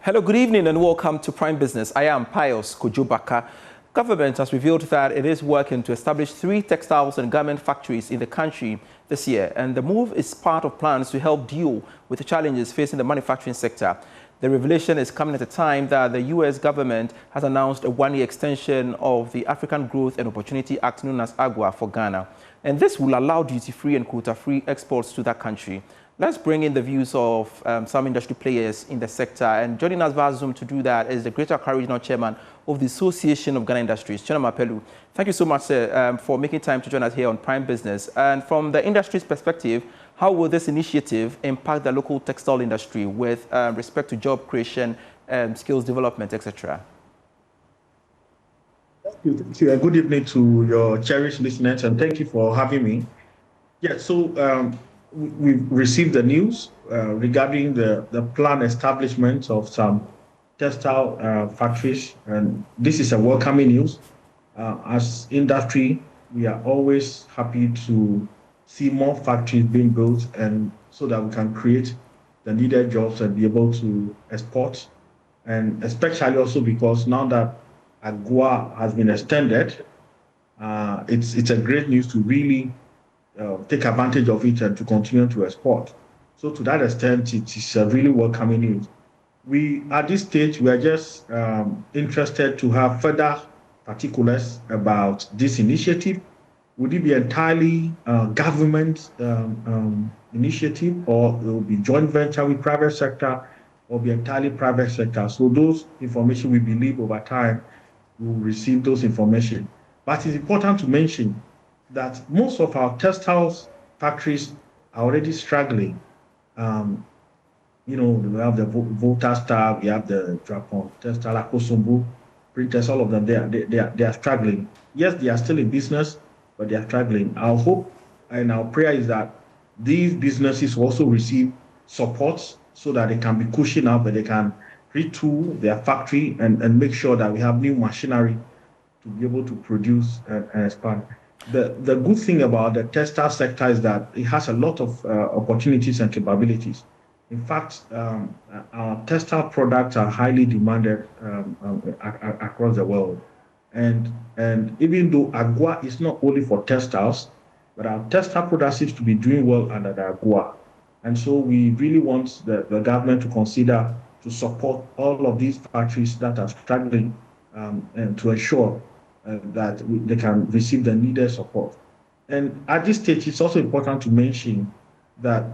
Hello, good evening and welcome to Prime Business. I am Pius Kojubaka. Government has revealed that it is working to establish 3 textiles and garment factories in the country this year, and the move is part of plans to help deal with the challenges facing the manufacturing sector. The revelation is coming at a time that the U.S. government has announced a 1-year extension of the African Growth and Opportunity Act known as AGWA for Ghana, and this will allow duty-free and quota-free exports to that country. Let's bring in the views of some industry players in the sector. And joining us via Zoom to do that is the Greater Accra Regional Chairman of the Association of Ghana Industries, Chena Mapelu. Thank you so much, sir, for making time to join us here on Prime Business. And from the industry's perspective, how will this initiative impact the local textile industry with respect to job creation, skills development, etc.? Thank you. Good evening to your cherished listeners, and thank you for having me. Yeah, so we've received the news regarding the planned establishment of some textile factories, and this is a welcoming news. As industry, we are always happy to see more factories being built, and so that we can create the needed jobs and be able to export, and especially also because now that AGWA has been extended, it's a great news to really take advantage of it and to continue to export. So to that extent, it is a really welcoming news. At this stage, we are just interested to have further particulars about this initiative. Would it be entirely government initiative, or it will be joint venture with private sector, or be entirely private sector? So those information, we believe over time, we will receive those information. But it's important to mention that most of our textiles factories are already struggling. We have the Volta Star, we have the Japan Textile, Akosombo, printers, all of them, they are struggling. Yes, they are still in business, but they are struggling. Our hope and our prayer is that these businesses also receive support so that they can be cushioned up, and they can retool their factory and make sure that we have new machinery to be able to produce and expand. The good thing about the textile sector is that it has a lot of opportunities and capabilities. In fact, our textile products are highly demanded across the world. And even though AGWA is not only for textiles, but our textile products seems to be doing well under the AGWA. And so we really want the government to consider to support all of these factories that are struggling and to ensure that they can receive the needed support. And at this stage, it's also important to mention that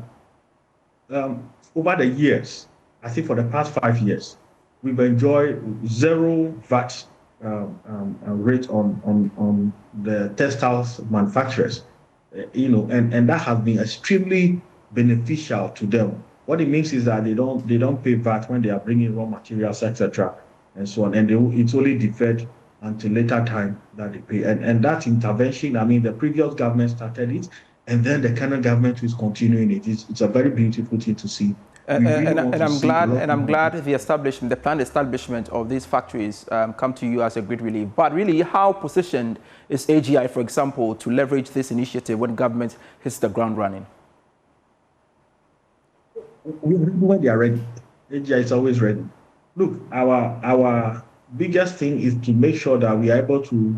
over the years, I think for the past 5 years, we've enjoyed 0 VAT rate on the textiles manufacturers, and that has been extremely beneficial to them. What it means is that they don't pay VAT when they are bringing raw materials, etc., and so on, and it's only deferred until later time that they pay. And that intervention, I mean, the previous government started it, and then the current government is continuing it. It's a very beautiful thing to see. I'm glad the planned establishment of these factories come to you as a great relief. But really, how positioned is AGI, for example, to leverage this initiative when government hits the ground running? When they are ready, AGI is always ready. Look, our biggest thing is to make sure that we are able to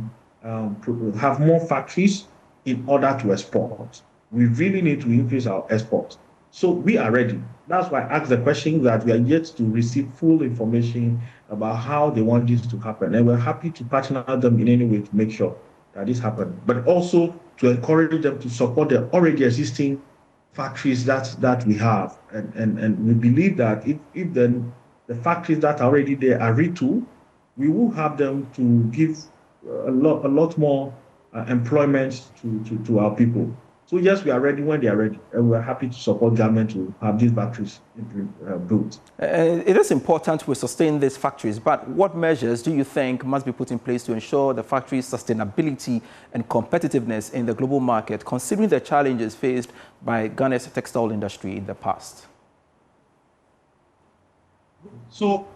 have more factories in order to export. We really need to increase our exports. So we are ready. That's why I asked the question that we are yet to receive full information about how they want this to happen. And we're happy to partner them in any way to make sure that this happens, but also to encourage them to support the already existing factories that we have. And we believe that if then the factories that are already there are retooled, we will have them to give a lot more employment to our people. So yes, we are ready when they are ready, and we're happy to support government to have these factories built. It is important we sustain these factories, but what measures do you think must be put in place to ensure the factory's sustainability and competitiveness in the global market, considering the challenges faced by Ghana's textile industry in the past? So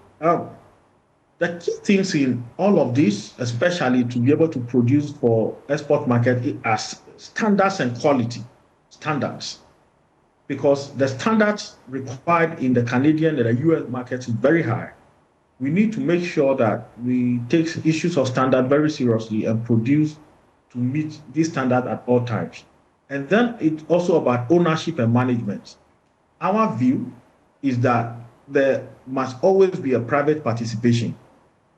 the key things in all of this, especially to be able to produce for export market, are standards and quality standards. Because the standards required in the Canadian and the US market is very high. we need to make sure that we take issues of standard very seriously and produce to meet this standard at all times. And then it's also about ownership and management. Our view is that there must always be a private participation.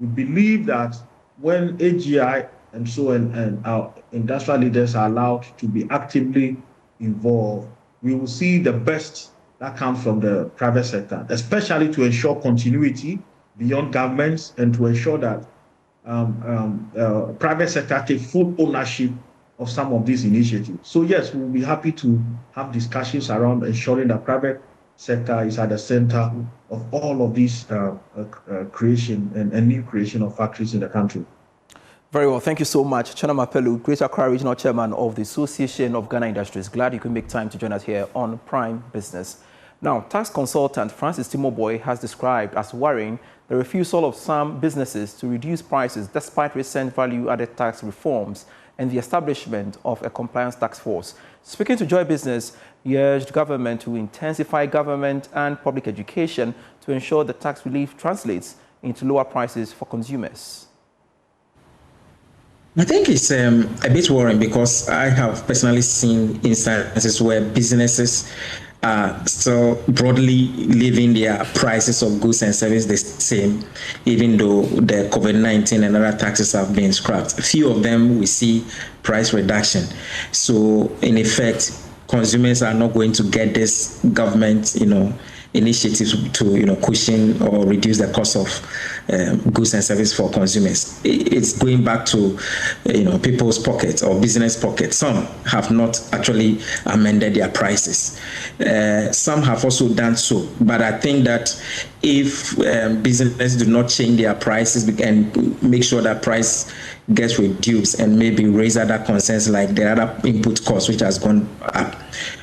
We believe that when AGI and our industrial leaders are allowed to be actively involved, we will see the best that comes from the private sector, especially to ensure continuity beyond governments and to ensure that private sector take full ownership of some of these initiatives. So yes, we'll be happy to have discussions around ensuring that private sector is at the center of all of these creation and new creation of factories in the country. Very well. Thank you so much. Chana Mapelu, Greater Accra Regional Chairman of the Association of Ghana Industries. Glad you could make time to join us here on Prime Business. Now, tax consultant Francis Timoboy has described as worrying the refusal of some businesses to reduce prices despite recent value-added tax reforms and the establishment of a compliance task force. Speaking to Joy Business, he urged government to intensify government and public education to ensure the tax relief translates into lower prices for consumers. I think it's a bit worrying because I have personally seen instances where businesses are still broadly leaving their prices of goods and services the same, even though the COVID-19 and other taxes have been scrapped. A few of them we see price reduction. So in effect, consumers are not going to get this government, initiatives to, cushion or reduce the cost of goods and services for consumers. It's going back to, people's pockets or business pockets. Some have not actually amended their prices. Some have also done so. But I think that if businesses do not change their prices and make sure that price gets reduced and maybe raise other concerns like the other input cost, which has gone up,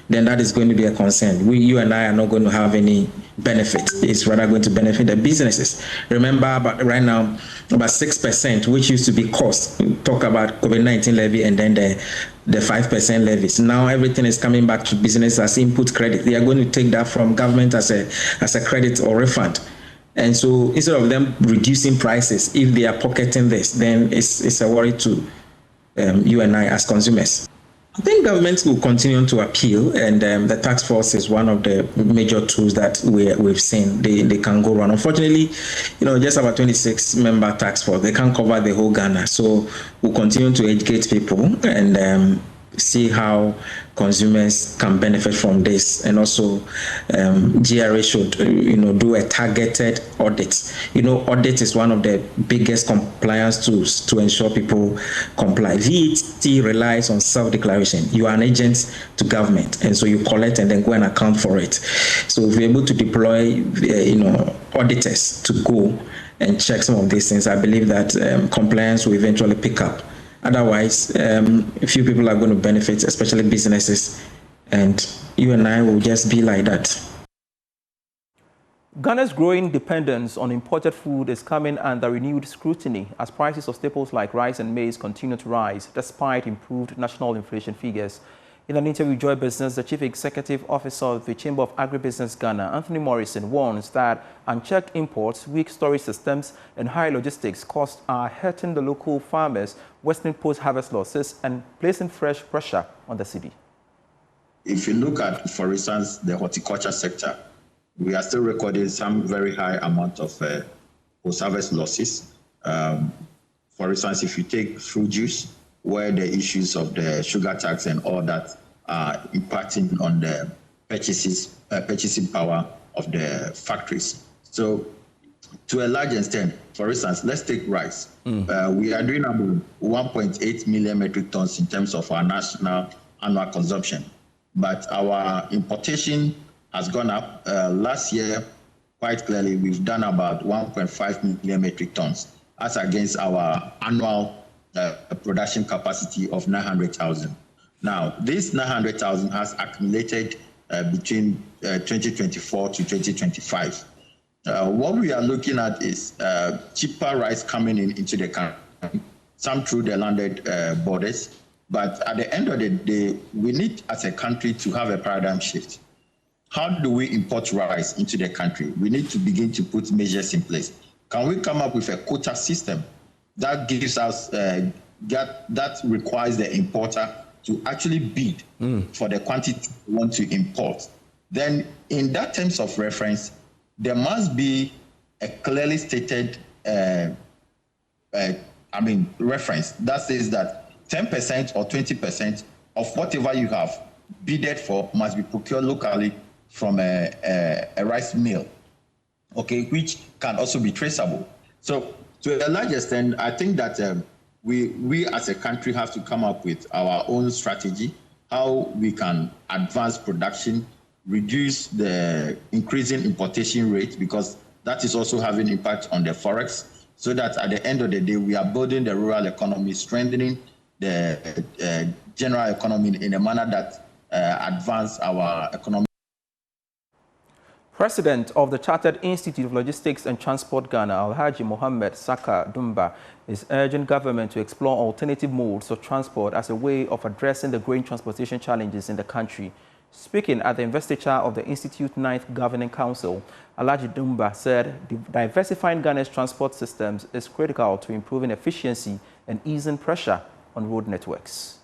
then that is going to be a concern. You and I are not going to have any benefit. It's rather going to benefit the businesses. Remember, right now, about 6%, which used to be cost, talk about COVID-19 levy and then the 5% levies. Now everything is coming back to business as input credit. They are going to take that from government as a credit or refund. And so instead of them reducing prices, if they are pocketing this, then it's a worry to you and I as consumers. I think governments will continue to appeal, and the task force is one of the major tools that we've seen. They can go around. Unfortunately, just about 26-member task force, they can't cover the whole Ghana. So we'll continue to educate people and see how consumers can benefit from this, and also GRA should do a targeted audit. Audit is one of the biggest compliance tools to ensure people comply. VAT relies on self-declaration. You are an agent to government, and so you collect and then go and account for it. So if we're able to deploy auditors to go and check some of these things, I believe that compliance will eventually pick up. Otherwise, a few people are going to benefit, especially businesses, and you and I will just be like that. Ghana's growing dependence on imported food is coming under renewed scrutiny as prices of staples like rice and maize continue to rise, despite improved national inflation figures. In an interview with Joy Business, the Chief Executive Officer of the Chamber of Agribusiness Ghana, Anthony Morrison, warns that unchecked imports, weak storage systems, and high logistics costs are hurting the local farmers, worsening post-harvest losses, and placing fresh pressure on the city. If you look at, for instance, the horticulture sector, we are still recording some very high amount of post-harvest losses. For instance, if you take fruit juice, where the issues of the sugar tax and all that are impacting on the purchasing power of the factories. So to a large extent, for instance, let's take rice. We are doing about 1.8 million metric tons in terms of our national annual consumption. But our importation has gone up. Last year, quite clearly, we've done about 1.5 million metric tons, as against our annual production capacity of 900,000. Now, this 900,000 has accumulated between 2024 to 2025. What we are looking at is cheaper rice coming into the country, some through the landed borders. But at the end of the day, we need, as a country, to have a paradigm shift. How do we import rice into the country? We need to begin to put measures in place. can we come up with a quota system that gives us, that requires the importer to actually bid for the quantity we want to import? Then in that terms of reference, there must be a clearly stated reference that says that 10% or 20% of whatever you have bidded for must be procured locally from a rice mill, okay, which can also be traceable. So to a large extent, I think that we as a country have to come up with our own strategy, how we can advance production, reduce the increasing importation rate, because that is also having impact on the forex, so that at the end of the day, we are building the rural economy, strengthening the general economy in a manner that advance our economy. President of the Chartered Institute of Logistics and Transport Ghana, Alhaji Mohammed Saka Dumba, is urging government to explore alternative modes of transport as a way of addressing the growing transportation challenges in the country. Speaking at the investiture of the Institute's 9th Governing Council, Alhaji Dumba said diversifying Ghana's transport systems is critical to improving efficiency and easing pressure on road networks.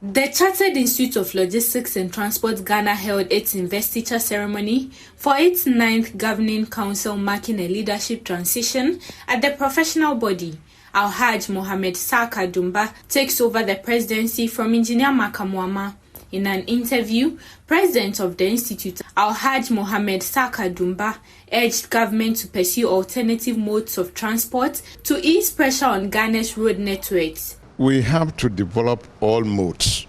The Chartered Institute of Logistics and Transport Ghana held its investiture ceremony for its 9th Governing Council, marking a leadership transition at the professional body. Alhaji Mohammed Saka Dumba takes over the presidency from Engineer Makamuama. In an interview, President of the Institute, Alhaji Mohammed Saka Dumba, urged government to pursue alternative modes of transport to ease pressure on Ghana's road networks. We have to develop all modes.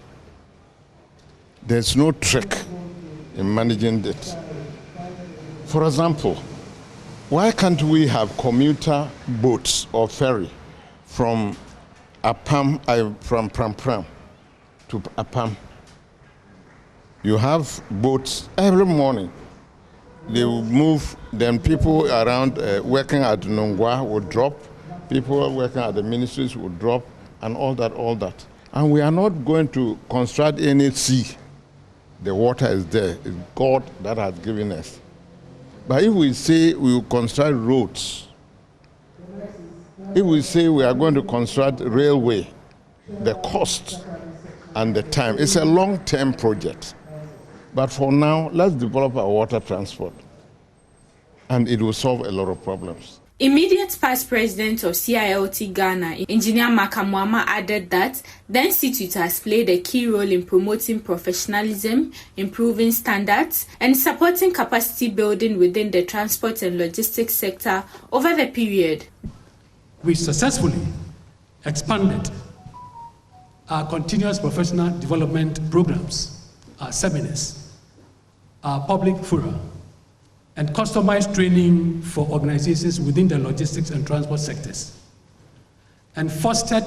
There's no trick in managing it. For example, why can't we have commuter boats or ferry from from Pram to Apam? You have boats every morning. They will move, then people around working at Nongwa will drop, people working at the ministries will drop, and all that. And we are not going to construct any sea. The water is there. It's God that has given us. But if we say we will construct roads, if we say we are going to construct railway, the cost and the time, it's a long-term project. But for now, let's develop our water transport, and it will solve a lot of problems. Immediate past president of CILT Ghana, Engineer Makamuama, added that the institute has played a key role in promoting professionalism, improving standards, and supporting capacity building within the transport and logistics sector over the period. We successfully expanded our continuous professional development programs, our seminars, our public fora, and customized training for organizations within the logistics and transport sectors, and fostered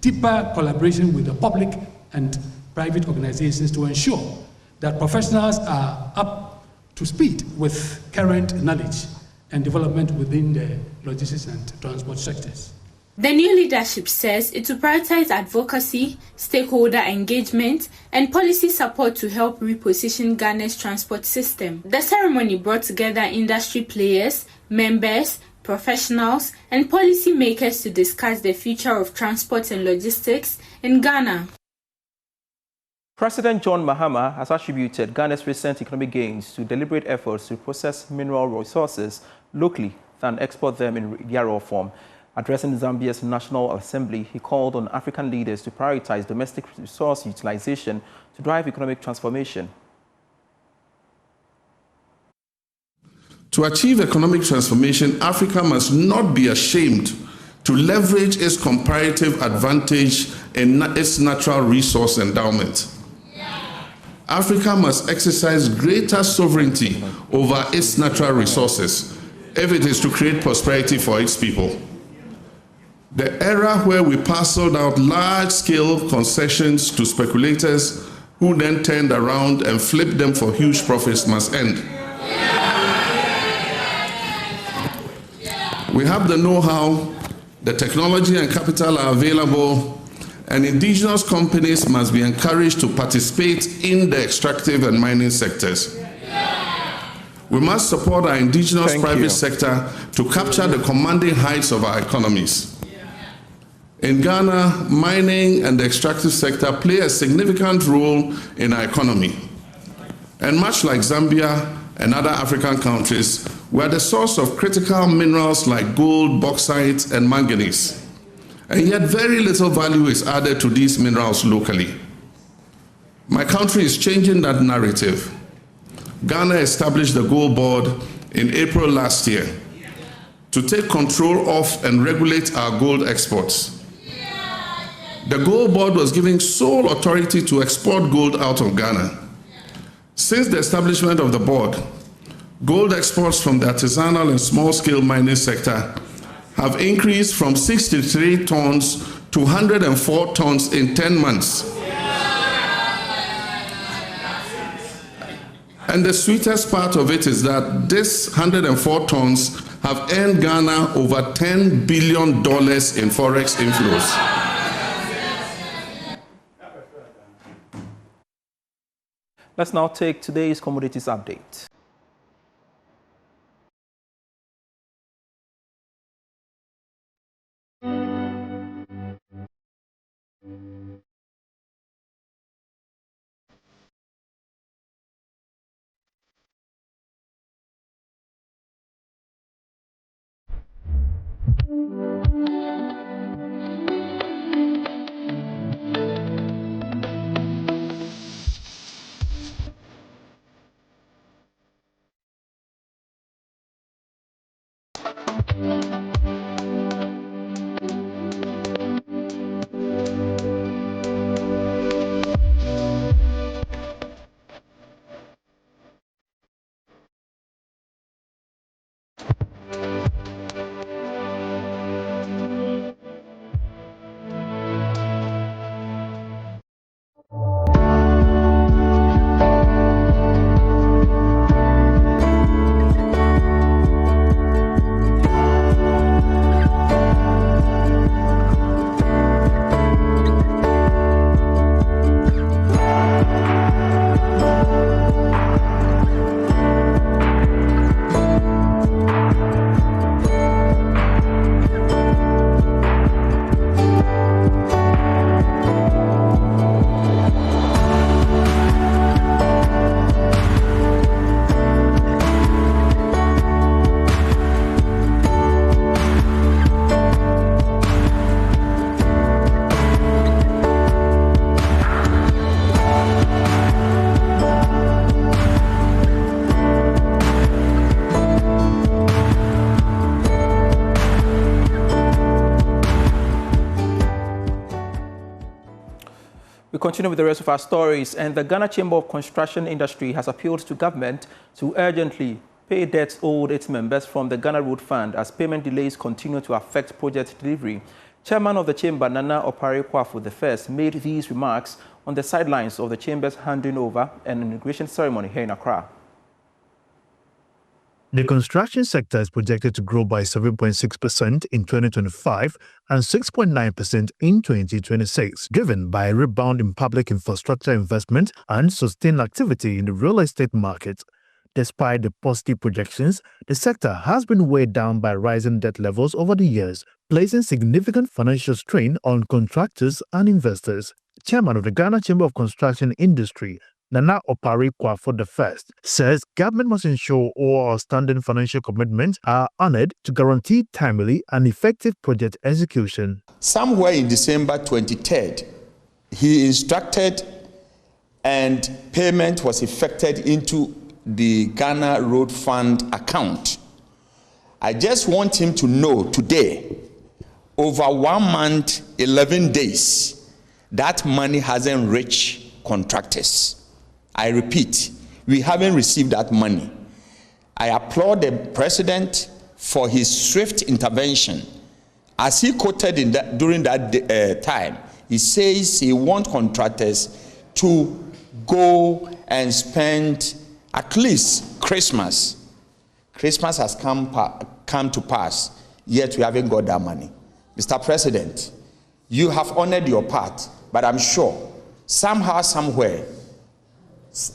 deeper collaboration with the public and private organizations to ensure that professionals are up to speed with current knowledge and development within the logistics and transport sectors. The new leadership says it will prioritize advocacy, stakeholder engagement, and policy support to help reposition Ghana's transport system. The ceremony brought together industry players, members, professionals, and policy makers to discuss the future of transport and logistics in Ghana. President John Mahama has attributed Ghana's recent economic gains to deliberate efforts to process mineral resources locally than export them in their raw form. Addressing Zambia's National Assembly, he called on African leaders to prioritize domestic resource utilization to drive economic transformation. To achieve economic transformation, Africa must not be ashamed to leverage its comparative advantage in its natural resource endowment. Africa must exercise greater sovereignty over its natural resources if it is to create prosperity for its people. The era where we parceled out large-scale concessions to speculators who then turned around and flipped them for huge profits must end. We have the know-how, the technology and capital are available, and indigenous companies must be encouraged to participate in the extractive and mining sectors. We must support our indigenous private sector to capture the commanding heights of our economies. In Ghana, mining and the extractive sector play a significant role in our economy. And much like Zambia and other African countries, we are the source of critical minerals like gold, bauxite, and manganese. And yet very little value is added to these minerals locally. My country is changing that narrative. Ghana established the Gold Board in April last year to take control of and regulate our gold exports. The Gold Board was given sole authority to export gold out of Ghana. Since the establishment of the board, gold exports from the artisanal and small-scale mining sector have increased from 63 tons to 104 tons in 10 months. And the sweetest part of it is that this 104 tons have earned Ghana over $10 billion in forex inflows. Let's now take today's commodities update. We continue with the rest of our stories, and the Ghana Chamber of Construction Industry has appealed to government to urgently pay debts owed its members from the Ghana Road Fund as payment delays continue to affect project delivery. Chairman of the Chamber, Nana Opare Kwafu I, made these remarks on the sidelines of the Chamber's handing over an inauguration ceremony here in Accra. The construction sector is projected to grow by 7.6% in 2025 and 6.9% in 2026, driven by a rebound in public infrastructure investment and sustained activity in the real estate market. Despite the positive projections, the sector has been weighed down by rising debt levels over the years, placing significant financial strain on contractors and investors. Chairman of the Ghana Chamber of Construction Industry, Nana Opare Kwafu I, says government must ensure all outstanding financial commitments are honored to guarantee timely and effective project execution. Somewhere in December 23rd, he instructed and payment was effected into the Ghana Road Fund account. I just want him to know today, over 1 month, 11 days, that money hasn't reached contractors. I repeat, we haven't received that money. I applaud the president for his swift intervention. As he quoted during that time, he says he wants contractors to go and spend at least Christmas. Christmas has come to pass, yet we haven't got that money. Mr. President, you have honored your part, but I'm sure somehow, somewhere,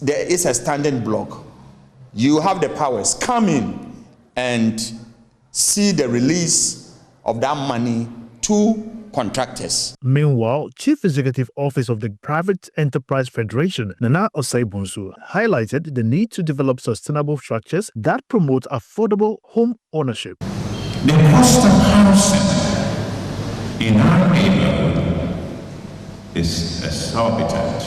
there is a standing block you have the powers, come in and see the release of that money to contractors. Meanwhile, Chief Executive Office of the Private Enterprise Federation, Nana Osei-Bonsu, highlighted the need to develop sustainable structures that promote affordable home ownership. The cost of housing in our neighborhood is exorbitant,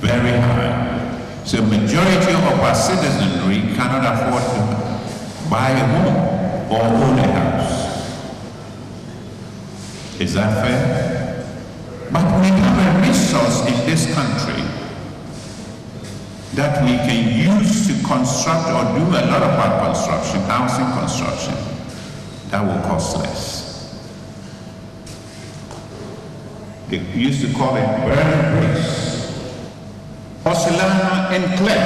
very high. So majority of our citizenry cannot afford to buy a home or own a house. Is that fair? But we have a resource in this country that we can use to construct or do a lot of our construction, housing construction, that will cost less. They used to call it burning bricks. Porcelain and clay.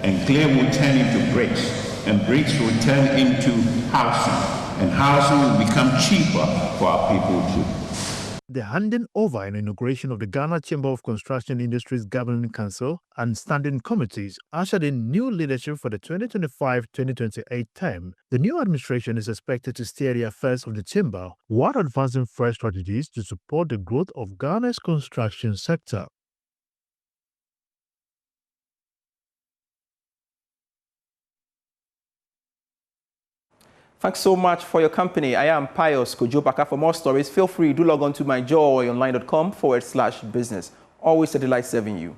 And clay will turn into bricks. And bricks will turn into housing. And housing will become cheaper for our people too. The handing over and inauguration of the Ghana Chamber of Construction Industries Governing Council and standing committees ushered in new leadership for the 2025-2028 term. The new administration is expected to steer the affairs of the chamber while advancing fresh strategies to support the growth of Ghana's construction sector. Thanks so much for your company. I am Pius Kojo-Baka. For more stories, feel free to log on to myjoyonline.com/business. Always a delight serving you.